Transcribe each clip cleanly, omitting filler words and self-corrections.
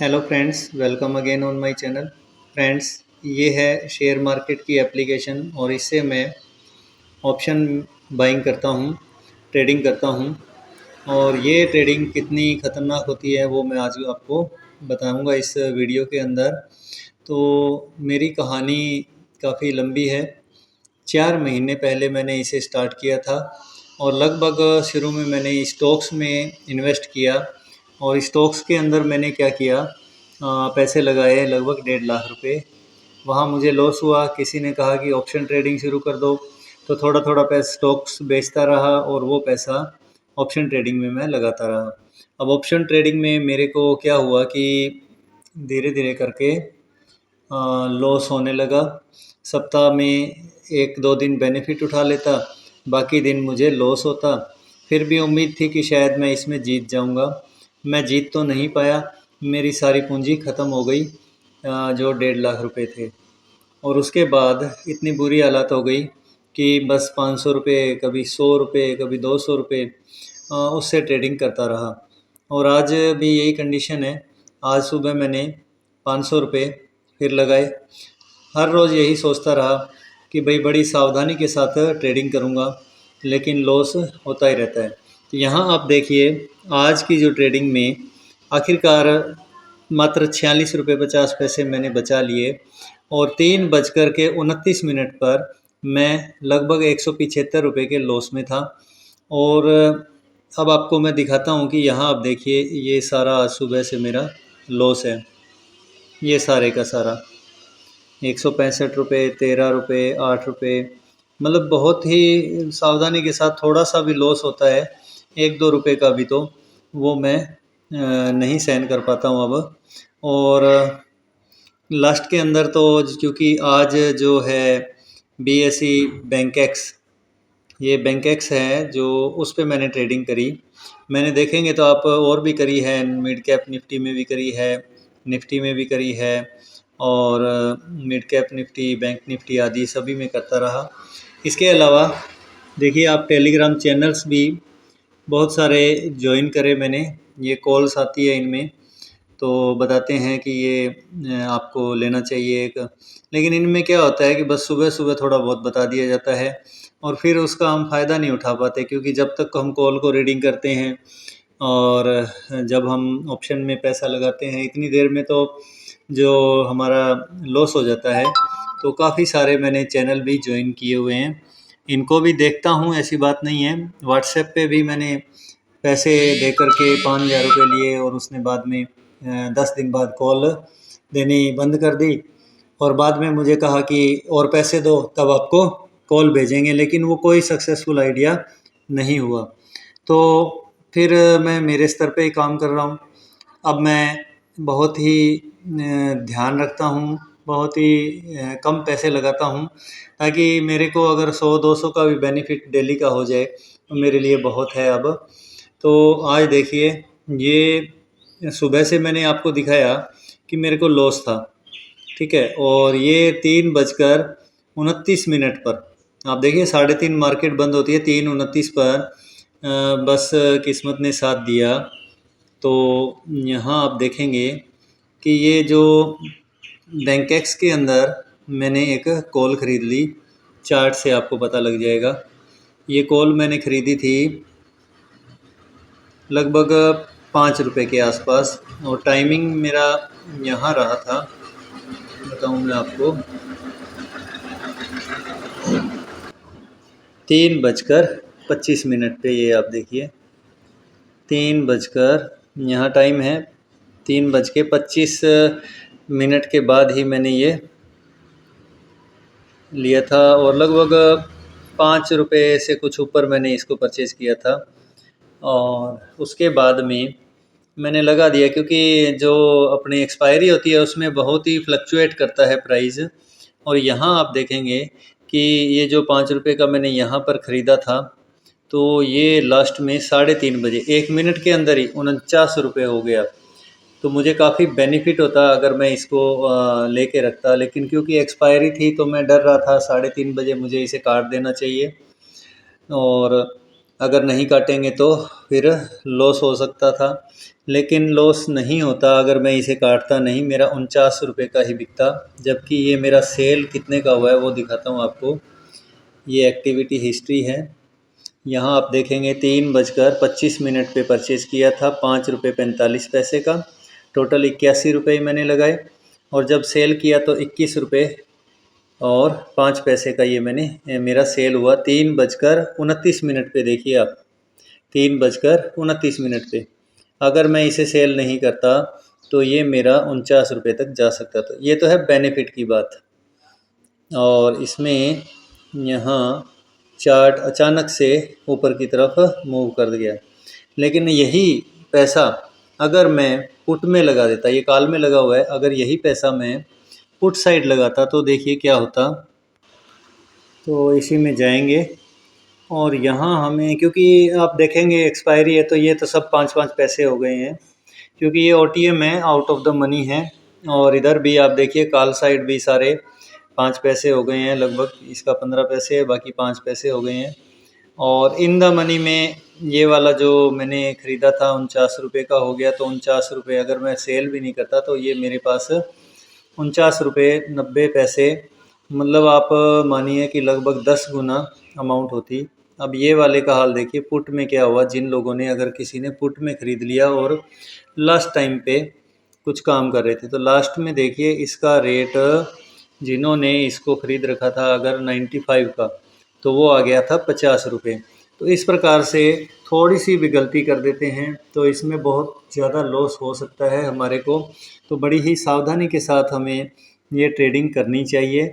Hello friends, welcome again on my channel. Friends, ये है share market की application और इससे मैं ऑप्शन बाइंग करता हूँ, ट्रेडिंग करता हूँ। और ये ट्रेडिंग कितनी ख़तरनाक होती है वो मैं आज आपको बताऊँगा इस वीडियो के अंदर। तो मेरी कहानी काफ़ी लंबी है। 4 महीने पहले मैंने इसे स्टार्ट किया था और लगभग शुरू में मैंने स्टॉक्स में इन्वेस्ट किया और स्टॉक्स के अंदर मैंने क्या किया, पैसे लगाए लगभग 1.5 लाख रुपए। वहाँ मुझे लॉस हुआ। किसी ने कहा कि ऑप्शन ट्रेडिंग शुरू कर दो, तो थोड़ा थोड़ा पैसा स्टॉक्स बेचता रहा और वो पैसा ऑप्शन ट्रेडिंग में मैं लगाता रहा। अब ऑप्शन ट्रेडिंग में मेरे को क्या हुआ कि धीरे धीरे करके लॉस होने लगा। सप्ताह में 1-2 दिन बेनिफिट उठा लेता, बाकी दिन मुझे लॉस होता। फिर भी उम्मीद थी कि शायद मैं इसमें जीत जाऊंगा। मैं जीत तो नहीं पाया, मेरी सारी पूंजी ख़त्म हो गई, जो 1.5 लाख रुपए थे। और उसके बाद इतनी बुरी हालत हो गई कि बस 500 रुपये, कभी 100 रुपये, कभी 200 रुपये, उससे ट्रेडिंग करता रहा। और आज भी यही कंडीशन है। आज सुबह मैंने 500 रुपये फिर लगाए। हर रोज़ यही सोचता रहा कि भाई बड़ी सावधानी के साथ ट्रेडिंग करूँगा, लेकिन लॉस होता ही रहता है। तो यहाँ आप देखिए, आज की जो ट्रेडिंग में आखिरकार मात्र 46 रुपये 50 पैसे मैंने बचा लिए और 3:29 पर मैं लगभग 175 रुपये के लॉस में था। और अब आपको मैं दिखाता हूँ कि यहाँ आप देखिए, ये सारा आज सुबह से मेरा लॉस है। ये सारे का सारा 165 रुपये, 13 रुपये, 8 रुपये, मतलब बहुत ही सावधानी के साथ। थोड़ा सा भी लॉस होता है 1-2 रुपये का भी, तो वो मैं नहीं सहन कर पाता हूँ अब। और लास्ट के अंदर तो क्योंकि आज जो है BSE बैंक एक्स, ये बैंक एक्स है जो उस पे मैंने ट्रेडिंग करी। मैंने देखेंगे तो आप और भी करी है, मिड कैप निफ्टी में भी करी है, निफ्टी में भी करी है, और mid cap Nifty, bank Nifty आदि सभी में करता रहा। इसके अलावा देखिए, आप टेलीग्राम चैनल्स भी बहुत सारे ज्वाइन करे मैंने। ये कॉल्स आती है इनमें, तो बताते हैं कि ये आपको लेना चाहिए एक। लेकिन इनमें क्या होता है कि बस सुबह सुबह थोड़ा बहुत बता दिया जाता है और फिर उसका हम फ़ायदा नहीं उठा पाते, क्योंकि जब तक हम कॉल को रीडिंग करते हैं और जब हम ऑप्शन में पैसा लगाते हैं, इतनी देर में तो जो हमारा लॉस हो जाता है। तो काफ़ी सारे मैंने चैनल भी ज्वाइन किए हुए हैं, इनको भी देखता हूँ, ऐसी बात नहीं है। व्हाट्सएप पे भी मैंने पैसे दे कर के 5,000 रुपये लिए और उसने बाद में 10 दिन बाद कॉल देनी बंद कर दी और बाद में मुझे कहा कि और पैसे दो तब आपको कॉल भेजेंगे, लेकिन वो कोई सक्सेसफुल आइडिया नहीं हुआ। तो फिर मैं मेरे स्तर पे ही काम कर रहा हूँ। अब मैं बहुत ही ध्यान रखता हूँ, बहुत ही कम पैसे लगाता हूँ, ताकि मेरे को अगर 100-200 का भी बेनिफिट डेली का हो जाए तो मेरे लिए बहुत है अब। तो आज देखिए, ये सुबह से मैंने आपको दिखाया कि मेरे को लॉस था, ठीक है। और ये 3:29 पर, आप देखिए 3:30 मार्केट बंद होती है, 3:29 पर बस किस्मत ने साथ दिया। तो यहाँ आप देखेंगे कि ये जो बैंक एक्स के अंदर मैंने एक कॉल ख़रीद ली, चार्ट से आपको पता लग जाएगा। ये कॉल मैंने ख़रीदी थी लगभग 5 रुपये के आसपास और टाइमिंग मेरा यहाँ रहा था, बताऊँ मैं आपको, 3:25 पे। ये आप देखिए, 3 बजकर यहाँ टाइम है, 3:25 के बाद ही मैंने ये लिया था और लगभग 5 रुपये से कुछ ऊपर मैंने इसको परचेज़ किया था। और उसके बाद में मैंने लगा दिया, क्योंकि जो अपनी एक्सपायरी होती है उसमें बहुत ही फ्लक्चुएट करता है प्राइस। और यहाँ आप देखेंगे कि ये जो 5 रुपये का मैंने यहाँ पर ख़रीदा था, तो ये लास्ट में 3:30 बजे 1 मिनट के अंदर ही 49 रुपये हो गया। तो मुझे काफ़ी बेनिफिट होता अगर मैं इसको लेके रखता, लेकिन क्योंकि एक्सपायरी थी तो मैं डर रहा था 3:30 बजे मुझे इसे काट देना चाहिए। और अगर नहीं काटेंगे तो फिर लॉस हो सकता था, लेकिन लॉस नहीं होता अगर मैं इसे काटता नहीं। मेरा 49 रुपये का ही बिकता, जबकि ये मेरा सेल कितने का हुआ है वो दिखाता हूँ आपको। ये एक्टिविटी हिस्ट्री है। यहाँ आप देखेंगे 3:25 पे परचेज़ किया था, 5 रुपये 45 पैसे का। टोटल 81 रुपये मैंने लगाए, और जब सेल किया तो 21 रुपये और 5 पैसे का ये मेरा सेल हुआ 3:29 पे। देखिए आप, 3:29 पे। अगर मैं इसे सेल नहीं करता तो ये मेरा 49 रुपये तक जा सकता था। ये तो है बेनिफिट की बात। और इसमें यहाँ चार्ट अचानक से ऊपर की तरफ मूव कर गया, लेकिन यही पैसा अगर मैं पुट में लगा देता, ये कॉल में लगा हुआ है, अगर यही पैसा मैं पुट साइड लगाता तो देखिए क्या होता। तो इसी में जाएंगे, और यहाँ हमें, क्योंकि आप देखेंगे एक्सपायरी है तो ये तो सब 5-5 पैसे हो गए हैं, क्योंकि ये OTM है, आउट ऑफ द मनी है। और इधर भी आप देखिए कॉल साइड भी सारे 5 पैसे हो गए हैं लगभग। इसका 15 पैसे है, बाकी 5 पैसे हो गए हैं। और इन द मनी में ये वाला जो मैंने ख़रीदा था 49 रुपये का हो गया। तो 49 रुपये अगर मैं सेल भी नहीं करता तो ये मेरे पास 49 रुपये 90 पैसे, मतलब आप मानिए कि लगभग 10 गुना अमाउंट होती। अब ये वाले का हाल देखिए, पुट में क्या हुआ। जिन लोगों ने, अगर किसी ने पुट में ख़रीद लिया और लास्ट टाइम पे कुछ काम कर रहे थे, तो लास्ट में देखिए इसका रेट, जिन्होंने इसको ख़रीद रखा था अगर 95 का, तो वो आ गया था 50 रुपये। तो इस प्रकार से थोड़ी सी भी गलती कर देते हैं तो इसमें बहुत ज़्यादा लॉस हो सकता है हमारे को। तो बड़ी ही सावधानी के साथ हमें ये ट्रेडिंग करनी चाहिए,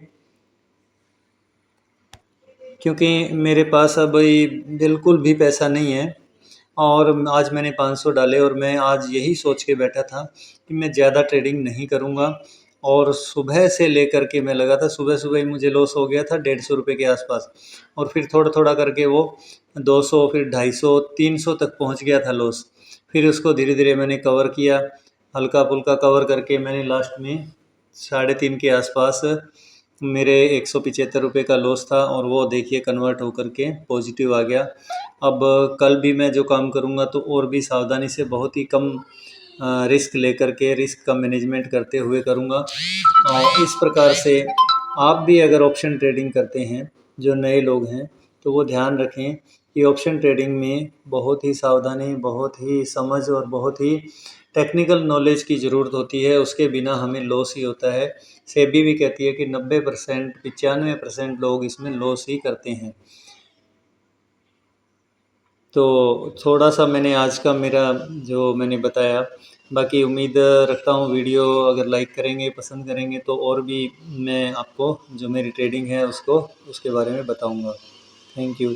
क्योंकि मेरे पास अभी बिल्कुल भी पैसा नहीं है। और आज मैंने 500 डाले, और मैं आज यही सोच के बैठा था कि मैं ज़्यादा ट्रेडिंग नहीं करूँगा। और सुबह से लेकर के मैं लगा था, सुबह सुबह ही मुझे लॉस हो गया था 150 रुपये के आसपास, और फिर थोड़ा थोड़ा करके वो 200, फिर 250, 300 तक पहुंच गया था लॉस। फिर उसको धीरे धीरे मैंने कवर किया, हल्का फुल्का कवर करके मैंने लास्ट में 3.5 के आसपास मेरे 175 रुपये का लॉस था, और वो देखिए कन्वर्ट होकर के पॉजिटिव आ गया। अब कल भी मैं जो काम करूँगा तो और भी सावधानी से, बहुत ही कम रिस्क लेकर के, रिस्क का मैनेजमेंट करते हुए करूँगा। और इस प्रकार से आप भी अगर ऑप्शन ट्रेडिंग करते हैं, जो नए लोग हैं, तो वो ध्यान रखें कि ऑप्शन ट्रेडिंग में बहुत ही सावधानी, बहुत ही समझ और बहुत ही टेक्निकल नॉलेज की ज़रूरत होती है। उसके बिना हमें लॉस ही होता है। सेबी भी कहती है कि 90%, 95% लोग इसमें लॉस ही करते हैं। तो थोड़ा सा मैंने आज का मेरा जो मैंने बताया, बाकी उम्मीद रखता हूँ वीडियो अगर लाइक करेंगे, पसंद करेंगे, तो और भी मैं आपको जो मेरी ट्रेडिंग है उसके बारे में बताऊँगा। Thank you.